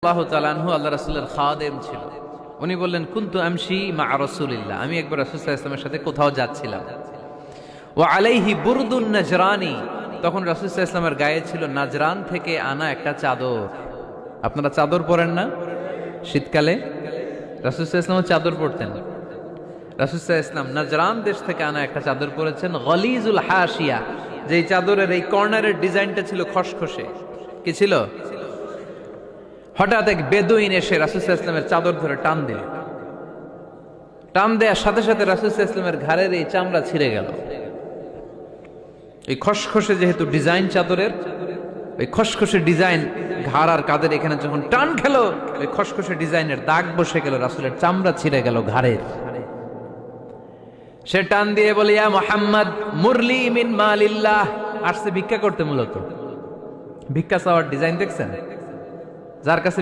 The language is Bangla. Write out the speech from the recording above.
রাদিয়াল্লাহু তাআলা আনহু আল্লাহ রাসূলের খাদেম ছিল। উনি বললেন, কুনতু আমশি মা রাসূলিল্লাহ, আমি একবার রাসূল সাল্লাল্লাহু আলাইহি ওয়াসাল্লামের সাথে কোথাও যাচ্ছিলাম। ওয়া আলাইহি বুরদুন নাজরানি, তখন রাসূল সাল্লাল্লাহু আলাইহি ওয়াসাল্লামের গায়ে ছিল নাজরান থেকে আনা একটা চাদর। আপনারা চাদর পরেন না শীতকালে? রাসূল সাল্লাল্লাহু আলাইহি ওয়াসাল্লাম চাদর পরতেন। রাসূল সাল্লাল্লাহু আলাইহি ওয়াসাল্লাম নাজরান দেশ থেকে আনা একটা চাদর পরেছেন, গলিজুল হাশিয়া, যেই চাদরের এই কর্নারের ডিজাইনটা ছিল খসখসে। কি ছিল? হঠাৎ এক বেদুইন এসে রাসূল সাল্লাল্লাহু আলাইহি ওয়াসাল্লামের চাদর ধরে টান দিল। টান দেওয়ার সাথে সাথে রাসূল সাল্লাল্লাহু আলাইহি ওয়াসাল্লামের ঘাড়ের এই চামড়া ছিঁড়ে গেল। এই খসখসে যেহেতু ডিজাইন চাদরের, ওই খসখসে ডিজাইন ঘাড় আর কাঁধের এখানে যখন টান খেলো, ওই খসখসে ডিজাইনের দাগ বসে গেল, রাসূলের চামড়া ছিঁড়ে গেল ঘাড়ের। সে টান দিয়ে বলে, ইয়া মুহাম্মদ মুরলি মিন মালিল্লাহ। আসছে ভিক্ষা করতে, মূলত ভিক্ষা চাওয়ার ডিজাইন দেখছেন? যার কাছে